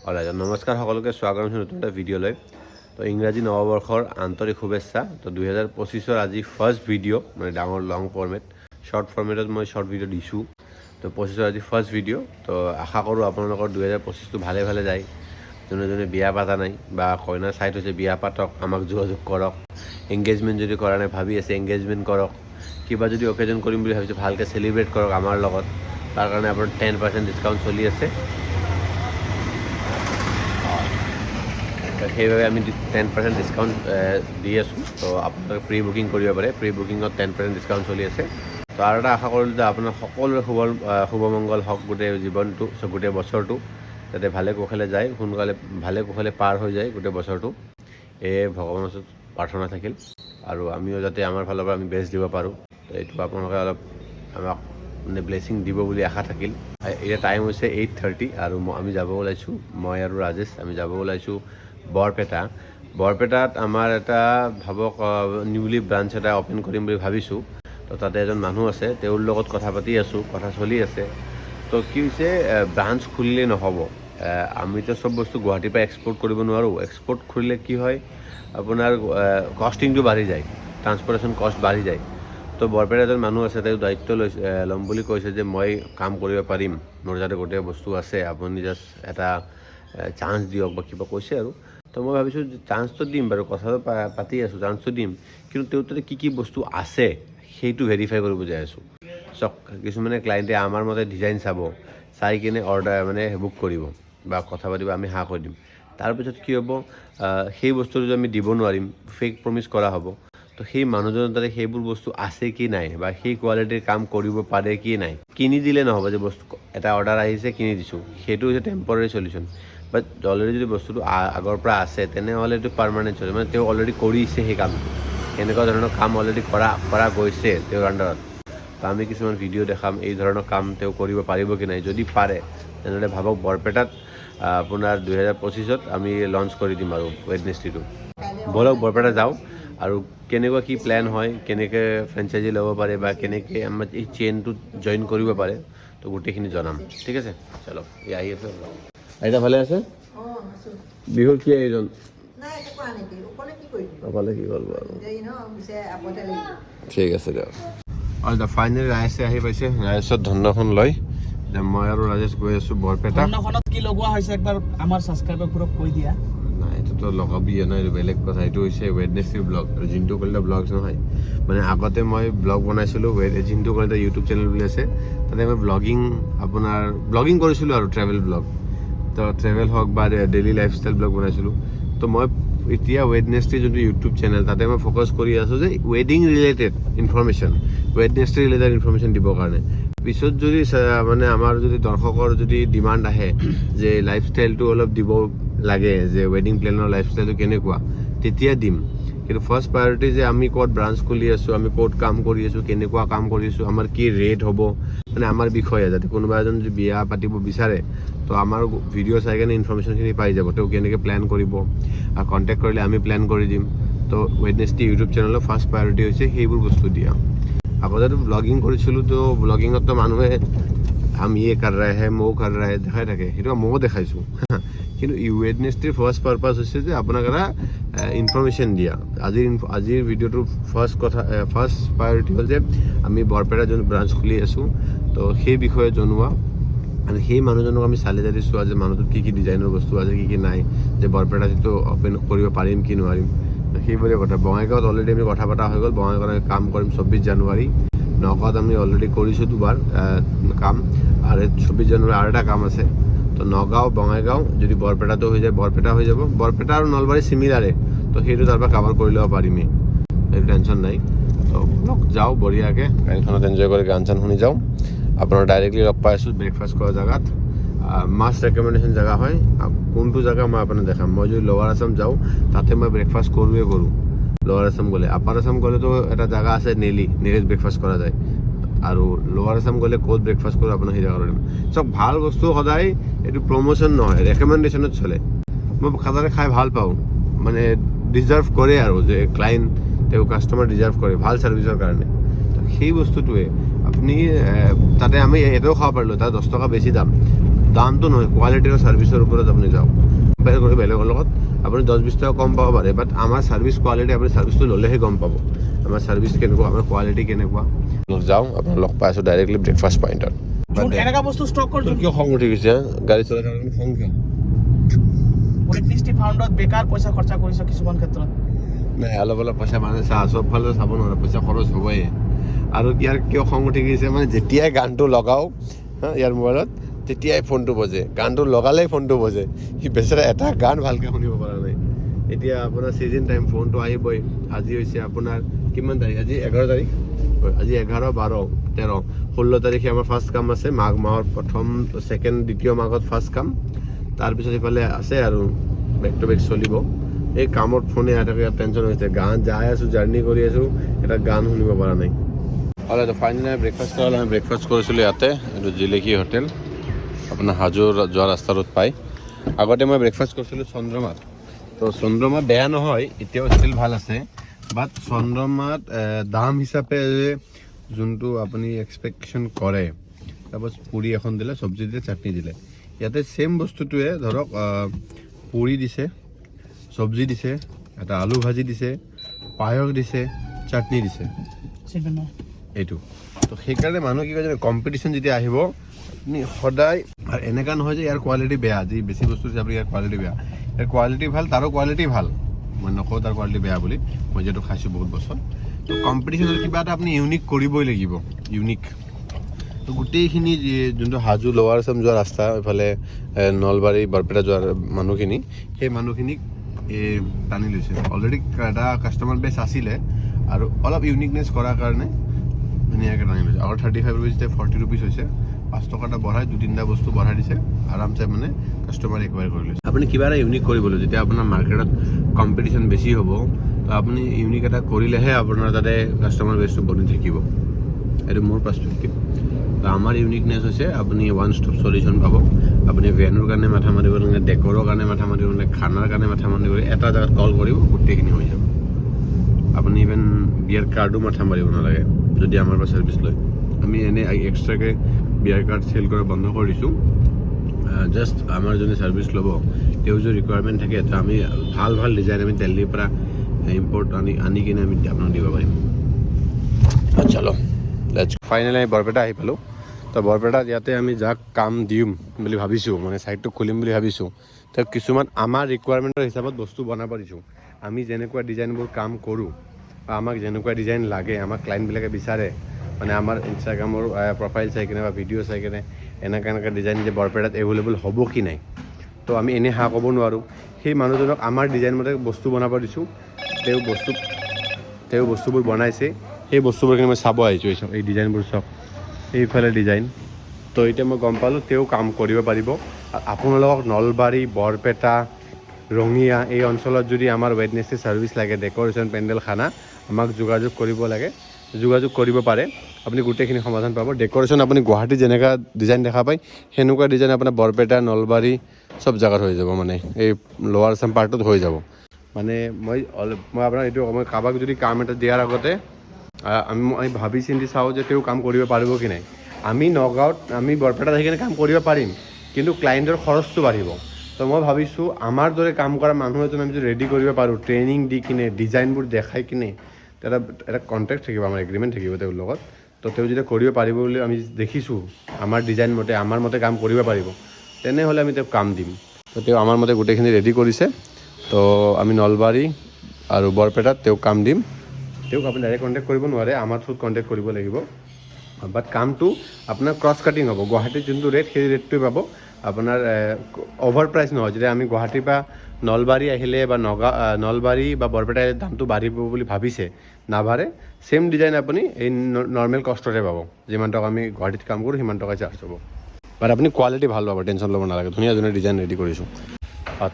নমস্কাৰ সকলোকে স্বাগতম জনাইছোঁ নতুন এটা ভিডিঅ'লৈ। তো ইংৰাজী নৱবৰ্ষৰ আন্তৰিক শুভেচ্ছা। তো 2025 আজি ফাৰ্ষ্ট ভিডিঅ' মানে ডাঙৰ লং ফৰ্মেট, শ্বৰ্ট ফৰ্মেটত মই শ্বৰ্ট ভিডিঅ' দিছোঁ। তো 25 আজি ফাৰ্ষ্ট ভিডিঅ'। তো আশা কৰোঁ আপোনালোকৰ 2025টো ভালে ভালে যায়। যোনে যোনে বিয়া পাতা নাই বা কইনা চাইড হৈছে বিয়া পাতক, আমাক যোগাযোগ কৰক। এংগেজমেণ্ট যদি কৰা নাই ভাবি আছে এংগেজমেণ্ট কৰক। কিবা যদি অকেজন কৰিম বুলি ভাবিছে ভালকৈ চেলিব্ৰেট কৰক আমাৰ লগত। তাৰ কাৰণে আপোনাৰ 10% ডিছকাউণ্ট চলি আছে। সেইবাবে আমি 10% ডিছকাউণ্ট দি আছোঁ। তো আপোনালোকে প্ৰি বুকিং কৰিব পাৰে। প্ৰি বুকিঙত 10% ডিছকাউণ্ট চলি আছে। তো আৰু এটা আশা কৰিলোঁ যে আপোনাৰ সকলোৰে শুভমংগল হওক গোটেই জীৱনটো, গোটেই বছৰটো যাতে ভালে কুশলে যায়, সোনকালে ভালে কুশলে পাৰ হৈ যায় গোটেই বছৰটো। এয়ে ভগৱানৰ ওচৰত প্ৰাৰ্থনা থাকিল। আৰু আমিও যাতে আমাৰ ফালৰ পৰা আমি বেষ্ট দিব পাৰোঁ। তো এইটো আপোনালোকে অলপ আমাক মানে ব্লেছিং দিব বুলি আশা থাকিল। এতিয়া টাইম হৈছে 8:30 আৰু আমি যাব ওলাইছোঁ, মই আৰু ৰাজেশ আমি যাব ওলাইছোঁ বৰপেটাত আমাৰ এটা ভাবক নিউলি ব্ৰাঞ্চ এটা অ'পেন কৰিম বুলি ভাবিছোঁ। তো তাতে এজন মানুহ আছে, তেওঁৰ লগত কথা পাতি আছোঁ, কথা চলি আছে। তো কি হৈছে, ব্ৰাঞ্চ খুলিলেই নহ'ব। আমিতো চব বস্তু গুৱাহাটীৰ পৰা এক্সপৰ্ট কৰিব নোৱাৰোঁ। এক্সপৰ্ট খুলিলে কি হয়, আপোনাৰ কষ্টিংটো বাঢ়ি যায়, ট্ৰান্সপৰ্টেশ্যন কষ্ট বাঢ়ি যায়। তো বৰপেটাত এজন মানুহ আছে, তেওঁ দায়িত্ব ল'ম বুলি কৈছে যে মই কাম কৰিব পাৰিম, মোৰ যাতে গোটেই বস্তু আছে, আপুনি জাষ্ট এটা চান্স দিয়ক বা কিবা কৈছে আৰু। তো মই ভাবিছোঁ চান্সটো দিম বাৰু, কথাটো পাতি আছোঁ, চান্সটো দিম। কিন্তু তেওঁৰ তাতে কি বস্তু আছে সেইটো ভেৰিফাই কৰিব যাই আছোঁ। চাওক, কিছুমানে ক্লাইণ্টে আমাৰ মতে ডিজাইন চাব, চাই কিনে অৰ্ডাৰ মানে বুক কৰিব বা কথা পাতিব, আমি হাঁ কৰি দিম। তাৰপিছত কি হ'ব, সেই বস্তুটো যদি আমি দিব নোৱাৰিম, ফেক প্ৰমিছ কৰা হ'ব। তো সেই মানুহজনৰ তাতে সেইবোৰ বস্তু আছে কি নাই বা সেই কোৱালিটিৰ কাম কৰিব পাৰে কি নাই, কিনি দিলে নহ'ব যে বস্তু এটা অৰ্ডাৰ আহিছে কিনি দিছোঁ, সেইটো হৈছে টেম্পৰাৰী চলিউশ্যন। বাট অলৰেডি যদি বস্তুটো আগৰ পৰা আছে তেনেহ'লে এইটো পাৰ্মানেণ্ট চলিউশ্যন, মানে তেওঁ অলৰেডি কৰিছে সেই কামটো, এনেকুৱা ধৰণৰ কাম অলৰেডি কৰা গৈছে তেওঁৰ আণ্ডাৰত। তো আমি কিছুমান ভিডিঅ' দেখাম এই ধৰণৰ কাম তেওঁ কৰিব পাৰিব কি নাই। যদি পাৰে তেনেহ'লে ভাবক বৰপেটাত আপোনাৰ 2025ত আমি লঞ্চ কৰি দিম আৰু ৱেডনেছডে'টো। ব'লক বৰপেটা যাওঁ আৰু কেনেকুৱা কি প্লেন হয়, কেনেকৈ ফ্ৰেঞ্চাইজি ল'ব পাৰে বা কেনেকৈ আমাৰ এই চেইনটোত জইন কৰিব পাৰে, তো গোটেইখিনি জনাম। ঠিক আছে, চলক। এই আহি আছে আইতা ভালে আছে? বিহুৰ কি আয়োজন? অকলে কি কৰিব আৰু। ঠিক আছে দিয়ক। আৰু ফাইনেলি ৰাজেশে আহি পাইছে, ৰাজেশৰ ধন্যখন লৈ মই আৰু ৰাজেশ গৈ আছোঁ বৰপেটা। ধন্যখনত কি লগোৱা হৈছে একবাৰ আমাৰ ছাবস্ক্ৰাইবাৰবোৰক কৈ দিয়া। নাই, এইটোতো লগাবিয়ে নহয়, এইটো বেলেগ কথা। এইটো হৈছে Wednesday blog, Jintu Kalita blogs নহয়। মানে আগতে মই ব্লগ বনাইছিলোঁ, জিন্তু কলিতা ইউটিউব চেনেল বুলি আছে, তাতে মই ব্লগিং কৰিছিলোঁ আৰু ট্ৰেভেল ব্লগ। তো ট্ৰেভেল হওক বা ডেইলি লাইফষ্টাইল ব্লগ বনাইছিলোঁ। তো মই এতিয়া ৱেডনেছডে যোনটো ইউটিউব চেনেল, তাতে মই ফ'কাছ কৰি আছোঁ যে ৱেডিং related information, Wednesday related information দিবৰ কাৰণে। পিছত যদি মানে আমাৰ যদি দৰ্শকৰ যদি ডিমাণ্ড আহে যে লাইফষ্টাইলটো অলপ দিব লাগে, যে ৱেডিং প্লেনৰ লাইফষ্টাইলটো কেনেকুৱা, তেতিয়া দিম। কিন্তু ফাৰ্ষ্ট প্ৰায়ৰিটি যে আমি ক'ত ব্ৰাঞ্চ খুলি আছোঁ, আমি ক'ত কাম কৰি আছোঁ, কেনেকুৱা কাম কৰি আছোঁ, আমাৰ কি ৰেট হ'ব, মানে আমাৰ বিষয়ে যাতে কোনোবা এজন যদি বিয়া পাতিব বিচাৰে তো আমাৰ ভিডিঅ' চাই কিনে ইনফৰমেশ্যনখিনি পাই যাব, তেওঁ কেনেকৈ প্লেন কৰিব আৰু কণ্টেক্ট কৰিলে আমি প্লেন কৰি দিম। তো ৱেডনেছডে ইউটিউব চেনেলৰ ফাৰ্ষ্ট প্ৰায়ৰিটি হৈছে সেইবোৰ বস্তু দিয়া। আগতেতো ব্লগিং কৰিছিলোঁ, তো ব্লগিঙততো মানুহে আমি কৰ ৰা হে মৌ কৰ ৰা হে দেখাই থাকে, সেইটো ময়ো দেখাইছোঁ। কিন্তু ৱেডনেছডেৰ ফাৰ্ষ্ট পাৰপাছ হৈছে যে আপোনাক এটা ইনফৰমেশ্যন দিয়া। আজিৰ ভিডিঅ'টোৰ ফাৰ্ষ্ট প্ৰায়ৰিটি হ'ল যে আমি বৰপেটা যোন ব্ৰাঞ্চ খুলি আছোঁ, তো সেই বিষয়ে জনোৱা। আৰু সেই মানুহজনক আমি চালি জাৰি চোৱা যে মানুহটোত কি ডিজাইনৰ বস্তু আছে, কি নাই, যে বৰপেটাত যিটো অ'পেন কৰিব পাৰিম কি নোৱাৰিম, সেইবোৰে কথা। বঙাইগাঁৱত অলৰেডি আমি কথা পতা হৈ গ'ল, বঙাইগাঁৱত আমি কাম কৰিম 24 জানুৱাৰী। নগাঁৱত আমি অলৰেডি কৰিছোঁ দুবাৰ কাম, আৰু 24 জানুৱাৰী আৰু এটা কাম আছে। তো নগাঁও বঙাইগাঁও যদি বৰপেটাটো হৈ যায়, বৰপেটা হৈ যাব। বৰপেটা আৰু নলবাৰী চিমিলাৰে, তো সেইটো তাৰ পৰা কাভাৰ কৰি ল'ব পাৰিমেই, সেইটো টেনশ্যন নাই। তো যাওঁ বঢ়িয়াকৈ গাড়ীখনত এনজয় কৰি গান চান শুনি যাওঁ। আপোনাৰ ডাইৰেক্টলি লগ পাই আছোঁ ব্ৰেকফাষ্ট কৰা জেগাত। মাষ্ট ৰেকমেণ্ডেশ্যন জেগা হয়, কোনটো জেগা মই আপোনাক দেখাম। মই যদি লৱাৰ আছাম যাওঁ তাতে মই ব্ৰেকফাষ্ট কৰোঁ। লৱাৰ আছাম গ'লে, আপাৰ আছাম গ'লেতো এটা জেগা আছে নেলিত ব্ৰেকফাষ্ট কৰা যায়। আৰু লৱাৰ আছাম গ'লে ক'ত ব্ৰেকফাষ্ট কৰোঁ আপোনাক সেই জেগাটো দিম। চব ভাল বস্তু সদায় এইটো প্ৰমোশ্যন নহয়, ৰেকমেণ্ডেশ্যনত চলে। মই সদায় খাই ভাল পাওঁ, মানে ডিজাৰ্ভ কৰে আৰু যে ক্লাইণ্ট তেওঁ কাষ্টমাৰ ডিজাৰ্ভ কৰে ভাল ছাৰ্ভিচৰ কাৰণে। সেই বস্তুটোৱে আপুনি তাতে আমি এইটোও খাব পাৰিলোঁ, তাত 10 টকা বেছি দাম, দামটো নহয়, কোৱালিটি আৰু ছাৰ্ভিচৰ ওপৰত আপুনি যাওক। কম্পেয়াৰ কৰি বেলেগৰ লগত আপুনি 10-20 টকা কম পাব পাৰে, বাট আমাৰ ছাৰ্ভিচ কোৱালিটি আপুনি ছাৰ্ভিচটো ল'লেহে গম পাব আমাৰ ছাৰ্ভিচ কেনেকুৱা, আমাৰ কোৱালিটি কেনেকুৱা। যাওঁ আপোনাৰ লগ পাই আছোঁ ডাইৰেক্টলি ব্ৰেকফাষ্ট পইণ্টত। এনেকা বস্তু ষ্টক কৰি তোৰ কিয় খং উঠি গৈছে গাড়ী চলাই থকা খং কিয়? কৃষ্টি ফাউণ্ডত বেকাৰ পইচা খৰচা কৰিছ কিছুমান ক্ষেত্ৰত। নাই অলপ পইচা মানে চব ফালে চাব নোৱাৰে, পইচা খৰচ হ'বই। আৰু ইয়াৰ কিয় খং উঠি গৈছে মানে যেতিয়াই গানটো লগাওঁ ইয়াৰ মোবাইলত তেতিয়াই ফোনটো বজে, গানটো লগালেই ফোনটো বজে। সি বেচেৰা এটা গান ভালকৈ শুনিব পৰা নাই। এতিয়া আপোনাৰ ছিজন টাইম ফোনটো আহিবই। আজি হৈছে আপোনাৰ কিমান তাৰিখ? আজি 11 তাৰিখ। আজি 11, 12, 13, 16 তাৰিখে আমাৰ ফাৰ্ষ্ট কাম আছে, মাঘ মাহৰ দ্বিতীয় মাঘত ফাৰ্ষ্ট কাম। তাৰপিছত ইফালে আছে আৰু বেক টু বেক চলিব। এই কামত ফোনে আহি টেনশ্যন হৈছে, গান যাই আছোঁ, জাৰ্ণি কৰি আছোঁ, এটা গান শুনিব পৰা নাই। হ'লে ফাইনেলি ব্ৰেকফাষ্ট কৰা, আমি ব্ৰেকফাষ্ট কৰিছিলোঁ ইয়াতে, এইটো জিলেকি হোটেল, আপোনাৰ হাজোৰ যোৱা ৰাস্তাটোত পায়। আগতে মই ব্ৰেকফাষ্ট কৰিছিলোঁ চন্দ্ৰমাত। তো চন্দ্ৰমা বেয়া নহয়, এতিয়াও ষ্টিল ভাল আছে, বাট চন্দ্ৰমাত দাম হিচাপে যোনটো আপুনি এক্সপেক্টেশ্যন কৰে, তাৰপাছ পুৰি এখন দিলে, চব্জি দিলে, চাটনি দিলে। ইয়াতে ছেম বস্তুটোৱে ধৰক পুৰি দিছে, চব্জি দিছে, এটা আলু ভাজি দিছে, পায়স দিছে, চাটনি দিছে, এইটো। তো সেইকাৰণে মানুহ কি কয় যে কম্পিটিশ্যন যেতিয়া আহিব আপুনি সদায়, আৰু এনেকুৱা নহয় যে ইয়াৰ কোৱালিটি বেয়া, যি বেছি বস্তু দিছে আপুনি ইয়াৰ কোৱালিটি বেয়া। ইয়াৰ কোৱালিটি ভাল, তাৰো কোৱালিটি ভাল, মই নকওঁ তাৰ কোৱালিটি বেয়া বুলি, মই যিহেতু খাইছোঁ বহুত বছৰ। তো কম্পিটিশ্যনত কিবা এটা আপুনি ইউনিক কৰিবই লাগিব, ইউনিক। তো গোটেইখিনি যোনটো হাজো লোৱাৰ আছাম যোৱা ৰাস্তা, এইফালে নলবাৰী বৰপেটা যোৱাৰ মানুহখিনি, সেই মানুহখিনিক টানি লৈছে। অলৰেডি এটা কাষ্টমাৰ বেছ আছিলে আৰু অলপ ইউনিকনেছ কৰাৰ কাৰণে ধুনীয়াকৈ টানি লৈছে। আগৰ 35 ৰুপিজ এতিয়া 40 ৰুপিজ হৈছে, 5 টকা এটা বঢ়াই 2-3টা বস্তু বঢ়াই দিছে, আৰামছে মানে কাষ্টমাৰ একুৱায়াৰ কৰি লৈছে। আপুনি কিবা এটা ইউনিক কৰিবলৈ, যেতিয়া আপোনাৰ মাৰ্কেটত কম্পিটিশ্যন বেছি হ'ব, তো আপুনি ইউনিক এটা কৰিলেহে আপোনাৰ তাতে কাষ্টমাৰ বেছটো বনি থাকিব। এইটো মোৰ পাৰ্চপেক্টিভ। তো আমাৰ ইউনিকনেছ হৈছে আপুনি ওৱান ষ্টপ চলিউশ্যন পাব। আপুনি ভেনুৰ কাৰণে মাথা মাৰিব নালাগে, ডেকৰৰ কাৰণে মাথা মাৰিব নালাগে, খানাৰ কাৰণে মাথা মাৰিব নালাগে, এটা জেগাত কল কৰিব গোটেইখিনি হৈ যাব। আপুনি ইভেন বিয়াৰ কাৰ্ডো মাথা মাৰিব নালাগে যদি আমাৰ পৰা ছাৰ্ভিচ লয়। আমি এনেই এক্সট্ৰাকৈ বিয়াৰ কাৰ্ড চেল কৰা বন্ধ কৰি দিছোঁ। জাষ্ট আমাৰ যোনে ছাৰ্ভিচ ল'ব, তেওঁৰ যদি ৰিকুৱাৰমেণ্ট থাকে, তো আমি ভাল ভাল ডিজাইন আমি দিল্লীৰ পৰা ইম্পৰ্ট আনি কিনে আমি আপোনাক দিব পাৰিম। চলো ফাইনেলি আমি বৰপেটা আহি পালোঁ। তো বৰপেটাত ইয়াতে আমি যাক কাম দিম বুলি ভাবিছোঁ, মানে ছাইটটো খুলিম বুলি ভাবিছোঁ, তো কিছুমান আমাৰ ৰিকুৱাৰমেণ্টৰ হিচাপত বস্তু বনাব দিছোঁ। আমি যেনেকুৱা ডিজাইনবোৰ কাম কৰোঁ বা আমাক যেনেকুৱা ডিজাইন লাগে, আমাক ক্লাইণ্টবিলাকে বিচাৰে, মানে আমাৰ ইনষ্টাগ্ৰামৰ প্ৰফাইল চাই কিনে বা ভিডিঅ' চাই কিনে এনেকুৱা ডিজাইন যে বৰপেটাত এভেইলেবল হ'ব কি নাই, তো আমি এনেই ক'ব নোৱাৰোঁ। সেই মানুহজনক আমাৰ ডিজাইন মতে বস্তু বনাব দিছোঁ। তেওঁ বস্তুবোৰ বনাইছে, সেই বস্তুবোৰ কিন্তু মই চাব আহিছোঁ। এই ডিজাইনবোৰ চাওক, এইফালে ডিজাইন। তো এতিয়া মই গম পালোঁ তেওঁ কাম কৰিব পাৰিব। আপোনালোকক নলবাৰী, বৰপেটা, ৰঙিয়া এই অঞ্চলত যদি আমাৰ ৱেডনেছডে ছাৰ্ভিচ লাগে, ডেক'ৰেশ্যন, পেণ্ডেল, খানা, আমাক যোগাযোগ কৰিব পাৰে। আপুনি গোটেইখিনি সমাধান পাব। ডেক'ৰেশ্যন আপুনি গুৱাহাটীত যেনেকুৱা ডিজাইন দেখা পায়, সেনেকুৱা ডিজাইন আপোনাৰ বৰপেটা, নলবাৰী চব জেগাত হৈ যাব, মানে এই লোৱাৰ আছাম পাৰ্টত হৈ যাব। মানে মই আপোনাক এইটো, মই কাৰোবাক যদি কাম এটা দিয়াৰ আগতে আমি ভাবি চিন্তি চাওঁ যে তেওঁ কাম কৰিব পাৰিব কি নাই। আমি নগাঁৱত, আমি বৰপেটাত আহি কিনে কাম কৰিব পাৰিম, কিন্তু ক্লাইণ্টৰ খৰচটো বাঢ়িব। তো মই ভাবিছোঁ আমাৰ দৰে কাম কৰা মানুহ এজন আমি যদি ৰেডি কৰিব পাৰোঁ, ট্ৰেইনিং দি কিনে, ডিজাইনবোৰ দেখাই কিনে, এটা কণ্টেক্ট থাকিব, আমাৰ এগ্ৰিমেণ্ট থাকিব তেওঁৰ লগত। তো তেওঁ যেতিয়া কৰিব পাৰিব বুলি আমি দেখিছোঁ, আমাৰ ডিজাইন মতে, আমাৰ মতে কাম কৰিব পাৰিব, তেনেহ'লে আমি তেওঁক কাম দিম। তো তেওঁ আমাৰ মতে গোটেইখিনি ৰেডি কৰিছে। তো আমি নলবাৰী আৰু বৰপেটাত তেওঁক কাম দিম। তেওঁক আপুনি ডাইৰেক্ট কণ্টেক্ট কৰিব নোৱাৰে, আমাৰ থ্ৰুত কণ্টেক্ট কৰিব লাগিব। বাট কামটো আপোনাৰ ক্ৰছ কাটিং হ'ব। গুৱাহাটীত যোনটো ৰেট, সেই ৰেটটোৱে পাব। আপোনাৰ অভাৰ প্ৰাইচ নহয়। যেতিয়া আমি গুৱাহাটীৰ পৰা নলবাৰী আহিলে বা নলবাৰী বা বৰপেটা দামটো বাঢ়িব বুলি ভাবিছে, নাবাঢ়ে। ছেম ডিজাইন আপুনি এই নৰ্মেল কষ্টতে পাব। যিমান টকা আমি গুৱাহাটীত কাম কৰোঁ, সিমান টকা চাৰ্জ হ'ব। বাট আপুনি কোৱালিটি ভাল পাব, টেনশ্যন ল'ব নালাগে। ধুনীয়া ধুনীয়া ডিজাইন ৰেডি কৰিছোঁ।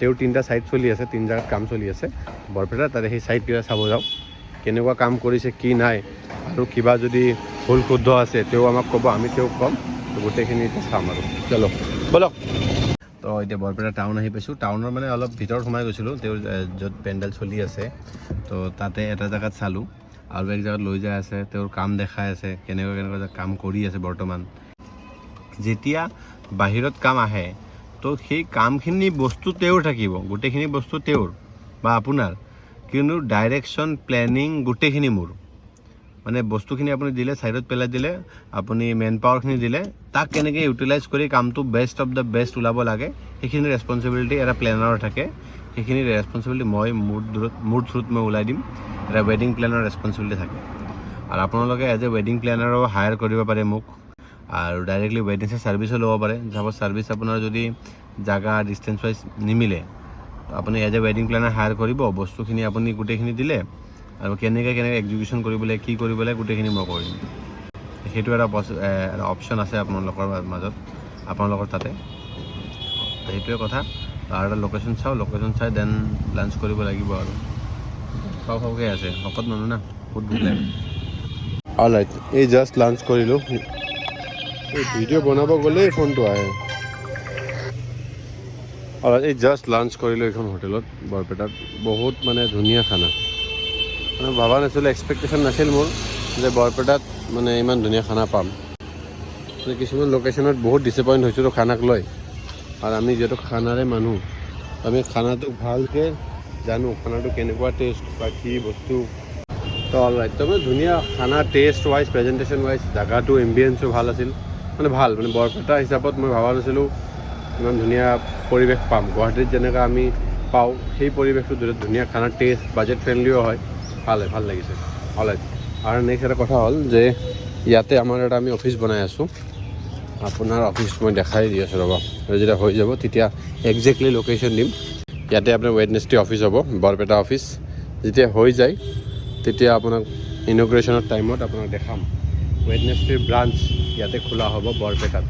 তেওঁৰ 3টা ছাইট চলি আছে, 3 জেগাত কাম চলি আছে বৰপেটা। তাতে সেই ছাইটকেইটা চাব যাওক, কেনেকুৱা কাম কৰিছে, কি নাই, আৰু কিবা যদি ভুল শুদ্ধ আছে তেওঁ আমাক ক'ব, আমি তেওঁক ক'ম। গোটেইখিনি এতিয়া চাম আৰু চলো ব'লক। তো এতিয়া বৰপেটা টাউন আহি পাইছোঁ। টাউনৰ মানে অলপ ভিতৰত সোমাই গৈছিলোঁ, তেওঁৰ য'ত পেণ্ডেল চলি আছে। তো তাতে এটা জেগাত চালোঁ, আৰু এক জেগাত লৈ যাই আছে, তেওঁৰ কাম দেখাই আছে, কেনেকুৱা কাম কৰি আছে বৰ্তমান। যেতিয়া বাহিৰত কাম আহে তো সেই কামখিনি বস্তু তেওঁৰ থাকিব, গোটেইখিনি বস্তু তেওঁৰ বা আপোনাৰ, কিন্তু ডাইৰেকশ্যন প্লেনিং গোটেইখিনি মোৰ। মানে বস্তুখিনি আপুনি দিলে, ছাইডত পেলাই দিলে, আপুনি মেন পাৱাৰখিনি দিলে, তাক কেনেকৈ ইউটিলাইজ কৰি কামটো বেষ্ট অফ দ্য বেষ্ট ওলাব লাগে সেইখিনি ৰেছপনচিবিলিটি এটা প্লেনাৰৰ থাকে। সেইখিনি ৰেছপনচিবিলিটি মই মোৰ থ্ৰুত মই ওলাই দিম। এটা ৱেডিং প্লেনাৰৰ ৰেছপনচিবিলিটি থাকে। আৰু আপোনালোকে এজ এ ৱেডিং প্লেনাৰো হায়াৰ কৰিব পাৰে মোক, আৰু ডাইৰেক্টলি ৱেডিংছৰ ছাৰ্ভিচো ল'ব পাৰে। চাপ'জ ছাৰ্ভিচ আপোনাৰ যদি জাগা ডিষ্টেঞ্চ ৱাইজ নিমিলে, আপুনি এজ এ ৱেডিং প্লেনাৰ হায়াৰ কৰিব, বস্তুখিনি আপুনি গোটেইখিনি দিলে, আৰু কেনেকৈ এক্সিকিউশ্যন কৰিব লাগে, কি কৰিব লাগে, গোটেইখিনি মই কৰিম। সেইটো এটা অপশ্যন আছে আপোনালোকৰ মাজত, আপোনালোকৰ তাতে। সেইটোৱে কথা। আৰু এটা লোকেশ্যন চাওঁ, লোকেশ্যন চাই দেন লাঞ্চ কৰিব লাগিব। আৰু খাওঁকৈ আছে, শকত মানুহ না, বহুত ভোক লাগে। অলৰাইট, এই জাষ্ট লাঞ্চ কৰিলোঁ। এই ভিডিঅ' বনাব গ'লেই ফোনটো আহে। অলৰাইট, এই জাষ্ট লাঞ্চ কৰিলোঁ এইখন হোটেলত বৰপেটাত। বহুত মানে ধুনীয়া খানা। মানে ভাবা নাছিলোঁ, এক্সপেক্টেশ্যন নাছিল মোৰ যে বৰপেটাত মানে ইমান ধুনীয়া খানা পাম। কিছুমান লোকেশ্যনত বহুত ডিসএপইণ্ট হৈছিলোঁ খানাক লৈ। আৰু আমি যিহেতু খানাৰে মানুহ, আমি খানাটো ভালকৈ জানো, খানাটো কেনেকুৱা টেষ্ট বা কি বস্তু। তো অলৰাইট, তো মানে ধুনীয়া খানা, টেষ্ট ৱাইজ, প্ৰেজেণ্টেশ্যন ৱাইজ, জাগাটো এম্বিয়েঞ্চো ভাল আছিল। মানে ভাল, মানে বৰপেটা হিচাপত মই ভাবা নাছিলোঁ ইমান ধুনীয়া পৰিৱেশ পাম। গুৱাহাটীত যেনেকৈ আমি পাওঁ সেই পৰিৱেশটো ধুনীয়া খানা, টেষ্ট, বাজেট ফ্ৰেণ্ডলিও হয়। ভাল লাগিছে। অলৰাইট, আৰু নেক্সট এটা কথা হ'ল যে ইয়াতে আমাৰ এটা আমি অফিচ বনাই আছোঁ। আপোনাৰ অফিচ মই দেখাই দি আছোঁ ৰ'ব, যেতিয়া হৈ যাব তেতিয়া একজেক্টলি লোকেশ্যন দিম। ইয়াতে আপোনাৰ ৱেডনেছডে অফিচ হ'ব, বৰপেটা অফিচ। যেতিয়া হৈ যায় তেতিয়া আপোনাক ইনগ্ৰেশ্যনৰ টাইমত আপোনাক দেখাম। ৱেডনেছডেৰ ব্ৰাঞ্চ ইয়াতে খোলা হ'ব বৰপেটাত।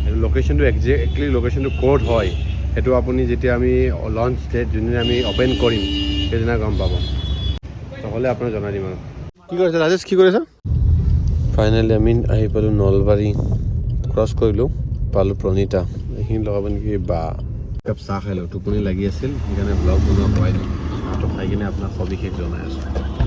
সেইটো লোকেশ্যনটো একজেক্টলি লোকেশ্যনটো ক'ত হয় সেইটো আপুনি যেতিয়া আমি লঞ্চ ডেট যোনদিনা আমি অ'পেন কৰিম সেইদিনা গম পাব। নহ'লে আপোনাক জনাই দিম। আৰু কি কৰিছে ৰাজেশ, কি কৰিছা? ফাইনেলি আমি আহি পালোঁ নলবাৰী, ক্ৰছ কৰিলোঁ, পালোঁ প্ৰণীতা। এইখিনি লগাব নেকি? বা একাপ চাহ খাই লওঁ, টোপনি লাগি আছিল, সেইকাৰণে ব্লগ বনোৱা হোৱাই নাই। চাহটো খাই কিনে আপোনাক সবিশেষ জনাই আছোঁ।